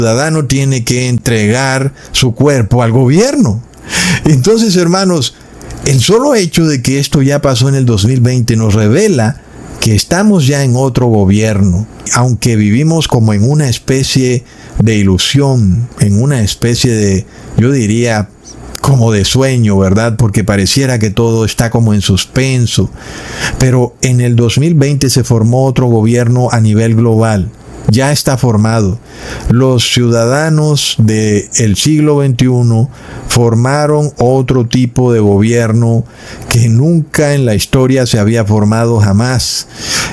ciudadano tiene que entregar su cuerpo al gobierno. Entonces, hermanos, el solo hecho de que esto ya pasó en el 2020 nos revela que estamos ya en otro gobierno, aunque vivimos como en una especie de ilusión, en una especie de, yo diría, como de sueño, ¿verdad? Porque pareciera que todo está como en suspenso. Pero en el 2020 se formó otro gobierno a nivel global. Ya está formado. Los ciudadanos del siglo XXI formaron otro tipo de gobierno que nunca en la historia se había formado jamás.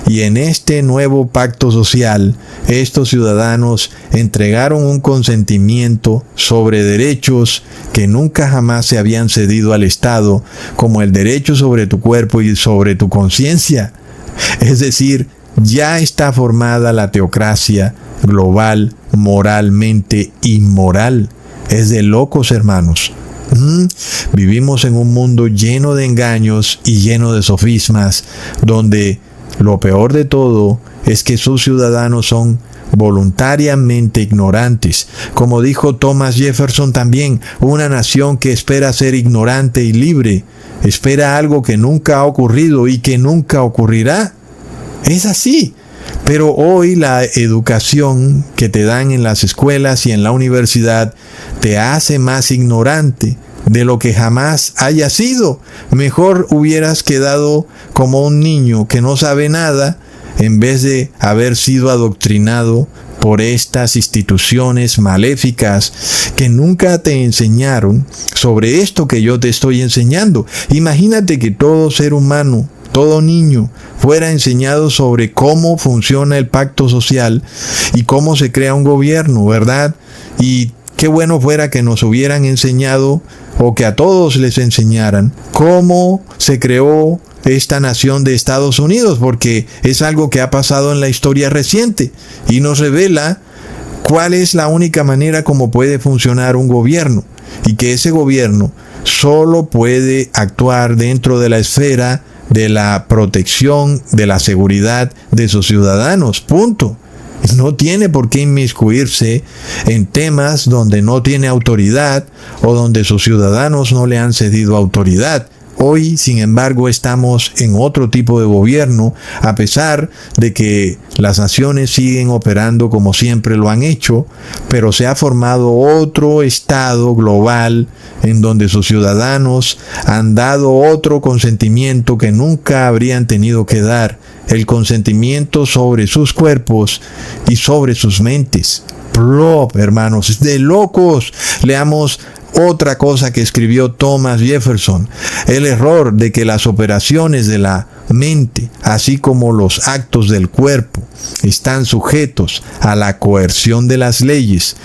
Y en este nuevo pacto social, estos ciudadanos entregaron un consentimiento sobre derechos que nunca jamás se habían cedido al Estado, como el derecho sobre tu cuerpo y sobre tu conciencia. Es decir, ya está formada la teocracia global, moralmente inmoral. Es de locos, hermanos. Vivimos en un mundo lleno de engaños y lleno de sofismas, donde lo peor de todo es que sus ciudadanos son voluntariamente ignorantes. Como dijo Thomas Jefferson también, una nación que espera ser ignorante y libre, espera algo que nunca ha ocurrido y que nunca ocurrirá. Es así. Pero hoy la educación que te dan en las escuelas y en la universidad te hace más ignorante de lo que jamás haya sido. Mejor hubieras quedado como un niño que no sabe nada en vez de haber sido adoctrinado por estas instituciones maléficas que nunca te enseñaron sobre esto que yo te estoy enseñando. Imagínate que todo ser humano, todo niño, fuera enseñado sobre cómo funciona el pacto social y cómo se crea un gobierno, ¿verdad? Y qué bueno fuera que nos hubieran enseñado, o que a todos les enseñaran, cómo se creó esta nación de Estados Unidos, porque es algo que ha pasado en la historia reciente y nos revela cuál es la única manera como puede funcionar un gobierno, y que ese gobierno solo puede actuar dentro de la esfera de la protección, de la seguridad de sus ciudadanos, punto. No tiene por qué inmiscuirse en temas donde no tiene autoridad o donde sus ciudadanos no le han cedido autoridad. Hoy, sin embargo, estamos en otro tipo de gobierno, a pesar de que las naciones siguen operando como siempre lo han hecho, pero se ha formado otro Estado global en donde sus ciudadanos han dado otro consentimiento que nunca habrían tenido que dar, el consentimiento sobre sus cuerpos y sobre sus mentes. Hermanos, es de locos. Leamos otra cosa que escribió Thomas Jefferson: el error de que las operaciones de la mente, así como los actos del cuerpo, están sujetos a la coerción de las leyes,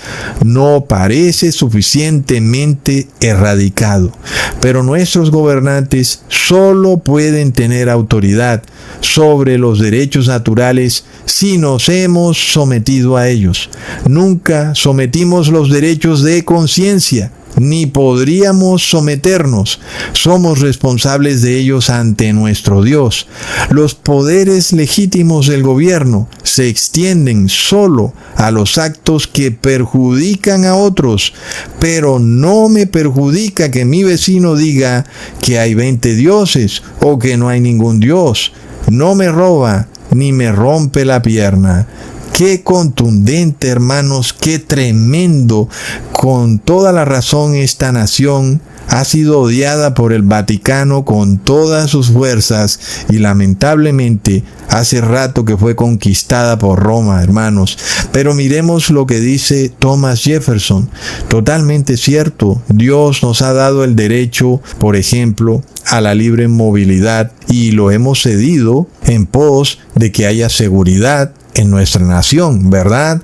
no parece suficientemente erradicado. Pero nuestros gobernantes solo pueden tener autoridad sobre los derechos naturales si nos hemos sometido a ellos. Nunca sometimos los derechos de conciencia, ni podríamos someternos. Somos responsables de ellos ante nuestro Dios. Los poderes legítimos del gobierno se extienden solo a los actos que perjudican a otros, pero no me perjudica que mi vecino diga que hay 20 dioses o que no hay ningún Dios. No me roba ni me rompe la pierna. Qué contundente, hermanos, qué tremendo. Con toda la razón, esta nación ha sido odiada por el Vaticano con todas sus fuerzas y lamentablemente hace rato que fue conquistada por Roma, hermanos. Pero miremos lo que dice Thomas Jefferson. Totalmente cierto. Dios nos ha dado el derecho, por ejemplo, a la libre movilidad, y lo hemos cedido en pos de que haya seguridad en nuestra nación, ¿verdad?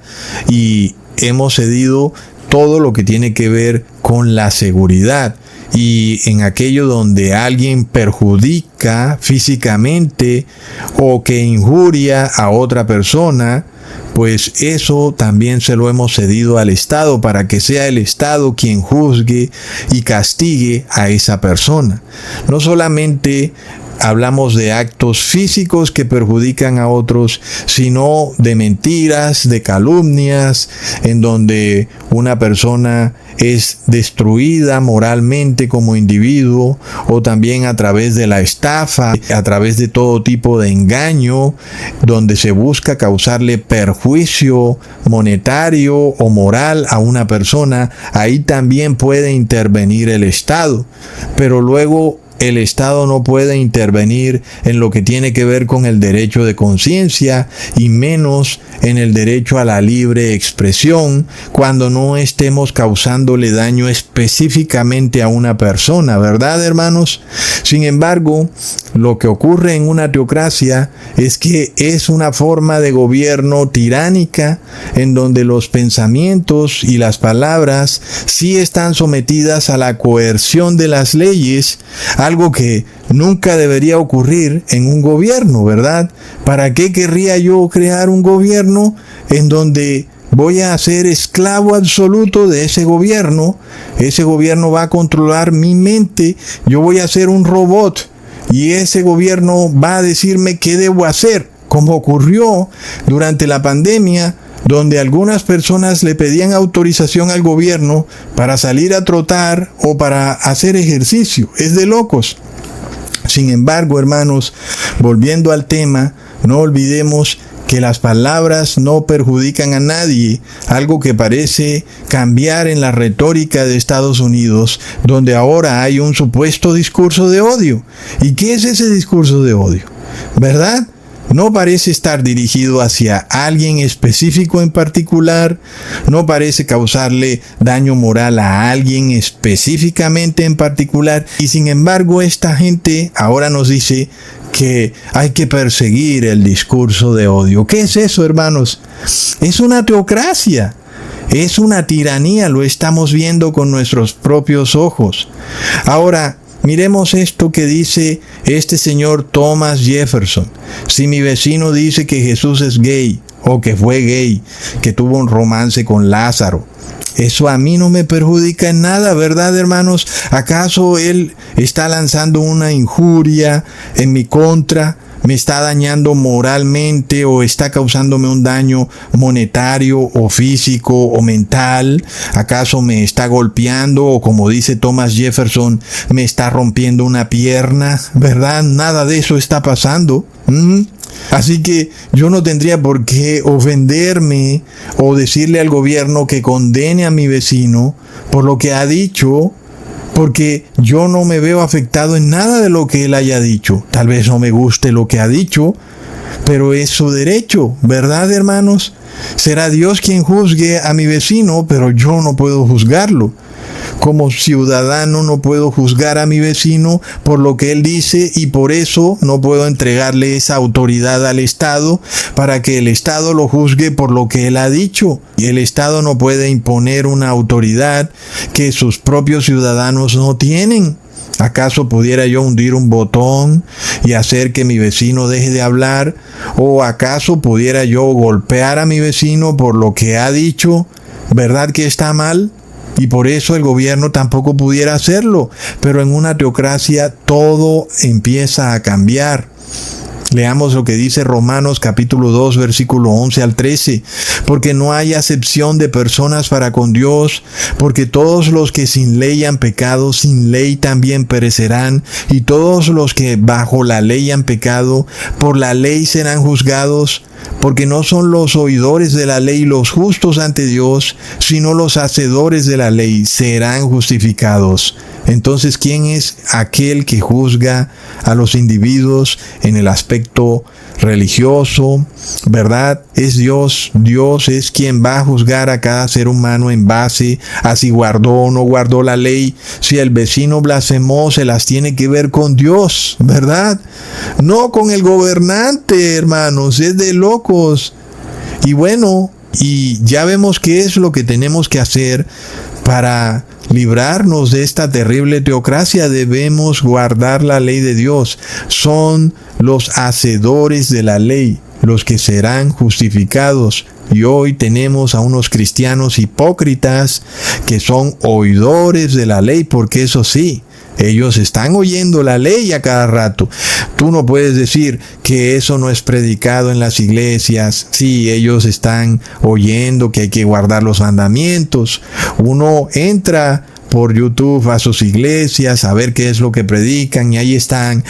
Y hemos cedido todo lo que tiene que ver con la seguridad. Y en aquello donde alguien perjudica físicamente o que injuria a otra persona, pues eso también se lo hemos cedido al Estado, para que sea el Estado quien juzgue y castigue a esa persona. No solamente hablamos de actos físicos que perjudican a otros, sino de mentiras, de calumnias, en donde una persona es destruida moralmente como individuo, o también a través de la estafa, a través de todo tipo de engaño, donde se busca causarle perjuicio monetario o moral a una persona. Ahí también puede intervenir el Estado, pero luego el Estado no puede intervenir en lo que tiene que ver con el derecho de conciencia y menos en el derecho a la libre expresión cuando no estemos causándole daño específicamente a una persona, ¿verdad, hermanos? Sin embargo, lo que ocurre en una teocracia es que es una forma de gobierno tiránica en donde los pensamientos y las palabras sí están sometidas a la coerción de las leyes, algo que nunca debería ocurrir en un gobierno, ¿verdad? ¿Para qué querría yo crear un gobierno en donde voy a ser esclavo absoluto de ese gobierno? Ese gobierno va a controlar mi mente, yo voy a ser un robot y ese gobierno va a decirme qué debo hacer, como ocurrió durante la pandemia, donde algunas personas le pedían autorización al gobierno para salir a trotar o para hacer ejercicio. Es de locos. Sin embargo, hermanos, volviendo al tema, no olvidemos que las palabras no perjudican a nadie, algo que parece cambiar en la retórica de Estados Unidos, donde ahora hay un supuesto discurso de odio. ¿Y qué es ese discurso de odio? ¿Verdad? No parece estar dirigido hacia alguien específico en particular, no parece causarle daño moral a alguien específicamente en particular, y sin embargo esta gente ahora nos dice que hay que perseguir el discurso de odio. ¿Qué es eso, hermanos? Es una teocracia. Es una tiranía, lo estamos viendo con nuestros propios ojos. Ahora, miremos esto que dice este señor Thomas Jefferson. Si mi vecino dice que Jesús es gay, o que fue gay, que tuvo un romance con Lázaro, eso a mí no me perjudica en nada, ¿verdad, hermanos? ¿Acaso él está lanzando una injuria en mi contra? ¿Me está dañando moralmente o está causándome un daño monetario o físico o mental? ¿Acaso me está golpeando o, como dice Thomas Jefferson, me está rompiendo una pierna? ¿Verdad? Nada de eso está pasando. Así que yo no tendría por qué ofenderme o decirle al gobierno que condene a mi vecino por lo que ha dicho, porque yo no me veo afectado en nada de lo que él haya dicho. Tal vez no me guste lo que ha dicho, pero es su derecho, ¿verdad, hermanos? Será Dios quien juzgue a mi vecino, pero yo no puedo juzgarlo. Como ciudadano no puedo juzgar a mi vecino por lo que él dice, y por eso no puedo entregarle esa autoridad al Estado para que el Estado lo juzgue por lo que él ha dicho. Y el Estado no puede imponer una autoridad que sus propios ciudadanos no tienen. ¿Acaso pudiera yo hundir un botón y hacer que mi vecino deje de hablar? ¿O acaso pudiera yo golpear a mi vecino por lo que ha dicho? ¿Verdad que está mal? Y por eso el gobierno tampoco pudiera hacerlo. Pero en una teocracia todo empieza a cambiar. Leamos lo que dice Romanos capítulo 2, versículo 11 al 13. Porque no hay acepción de personas para con Dios, porque todos los que sin ley han pecado, sin ley también perecerán, y todos los que bajo la ley han pecado, por la ley serán juzgados. Porque no son los oidores de la ley los justos ante Dios, sino los hacedores de la ley serán justificados. Entonces, ¿quién es aquel que juzga a los individuos en el aspecto religioso? ¿Verdad? Es Dios. Dios es quien va a juzgar a cada ser humano en base a si guardó o no guardó la ley. Si el vecino blasfemó, se las tiene que ver con Dios, ¿verdad? No con el gobernante, hermanos. Es de locos. Y bueno, y ya vemos qué es lo que tenemos que hacer para librarnos de esta terrible teocracia. Debemos guardar la ley de Dios. Son los hacedores de la ley los que serán justificados. Y hoy tenemos a unos cristianos hipócritas que son oidores de la ley, porque eso sí, ellos están oyendo la ley a cada rato, Tú no puedes decir que eso no es predicado en las iglesias. Sí, ellos están oyendo que hay que guardar los mandamientos. Uno entra por YouTube a sus iglesias a ver qué es lo que predican y ahí están,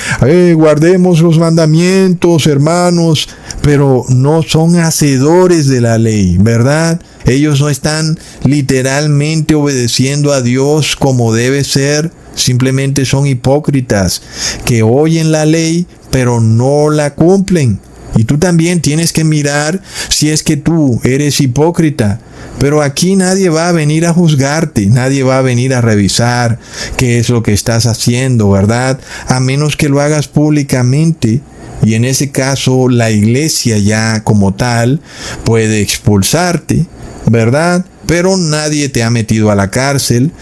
guardemos los mandamientos, hermanos, pero no son hacedores de la ley, ¿verdad? Ellos no están literalmente obedeciendo a Dios como debe ser, simplemente son hipócritas que oyen la ley pero no la cumplen. Y tú también tienes que mirar si es que tú eres hipócrita. Pero aquí nadie va a venir a juzgarte, nadie va a venir a revisar qué es lo que estás haciendo, ¿verdad? A menos que lo hagas públicamente. Y en ese caso la iglesia ya como tal puede expulsarte, ¿verdad? Pero nadie te ha metido a la cárcel,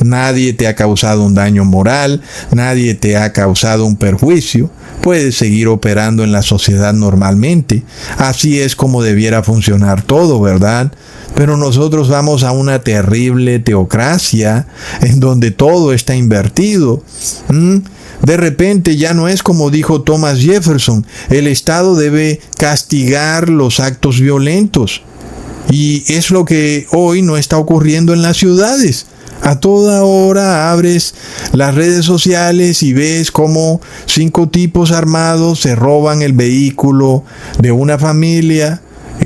nadie te ha causado un daño moral, nadie te ha causado un perjuicio. Puedes seguir operando en la sociedad normalmente. Así es como debiera funcionar todo, ¿verdad? Pero nosotros vamos a una terrible teocracia en donde todo está invertido. De repente ya no es como dijo Thomas Jefferson, el Estado debe castigar los actos violentos. Y es lo que hoy no está ocurriendo en las ciudades. A toda hora abres las redes sociales y ves cómo 5 tipos armados se roban el vehículo de una familia.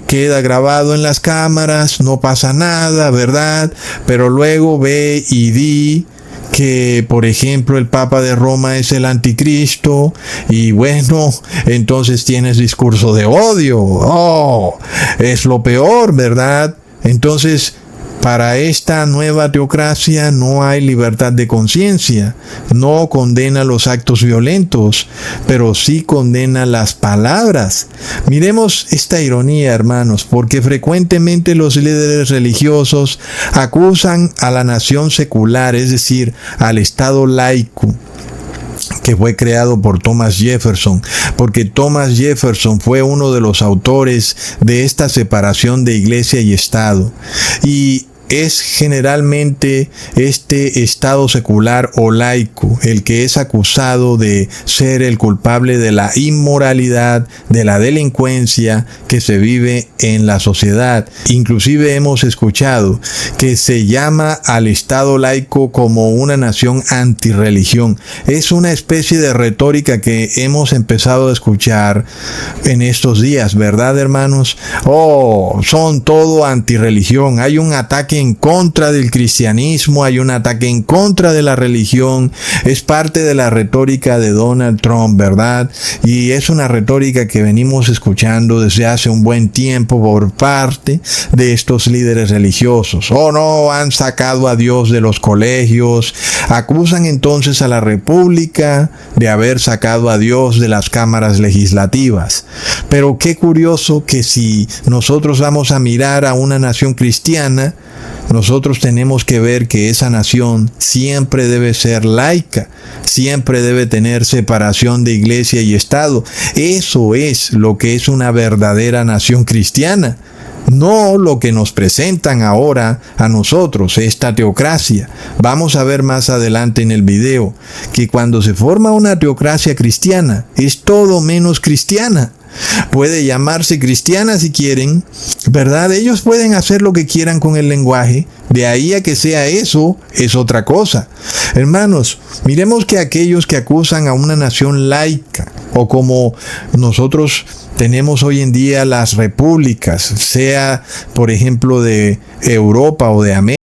Queda grabado en las cámaras, no pasa nada, ¿verdad? Pero luego ve y di que, por ejemplo, el Papa de Roma es el anticristo y bueno, entonces tienes discurso de odio. Oh, es lo peor, ¿verdad? Entonces, para esta nueva teocracia no hay libertad de conciencia, no condena los actos violentos, pero sí condena las palabras. Miremos esta ironía, hermanos, porque frecuentemente los líderes religiosos acusan a la nación secular, es decir, al Estado laico, que fue creado por Thomas Jefferson, porque Thomas Jefferson fue uno de los autores de esta separación de iglesia y Estado. Y es generalmente este Estado secular o laico el que es acusado de ser el culpable de la inmoralidad, de la delincuencia que se vive en la sociedad. Inclusive hemos escuchado que se llama al Estado laico como una nación antirreligión. Es una especie de retórica que hemos empezado a escuchar en estos días, ¿verdad, hermanos? Oh, son todo antirreligión. Hay un ataque en contra del cristianismo, hay un ataque en contra de la religión. Es parte de la retórica de Donald Trump, ¿verdad? Y es una retórica que venimos escuchando desde hace un buen tiempo por parte de estos líderes religiosos. Oh, no, han sacado a Dios de los colegios. Acusan entonces a la República de haber sacado a Dios de las cámaras legislativas. Pero qué curioso que si nosotros vamos a mirar a una nación cristiana, nosotros tenemos que ver que esa nación siempre debe ser laica, siempre debe tener separación de iglesia y Estado. Eso es lo que es una verdadera nación cristiana. No lo que nos presentan ahora a nosotros, esta teocracia. Vamos a ver más adelante en el video que cuando se forma una teocracia cristiana, es todo menos cristiana. Puede llamarse cristiana si quieren, ¿verdad? Ellos pueden hacer lo que quieran con el lenguaje. De ahí a que sea eso, es otra cosa. Hermanos, miremos que aquellos que acusan a una nación laica, o como nosotros tenemos hoy en día las repúblicas, sea por ejemplo de Europa o de América,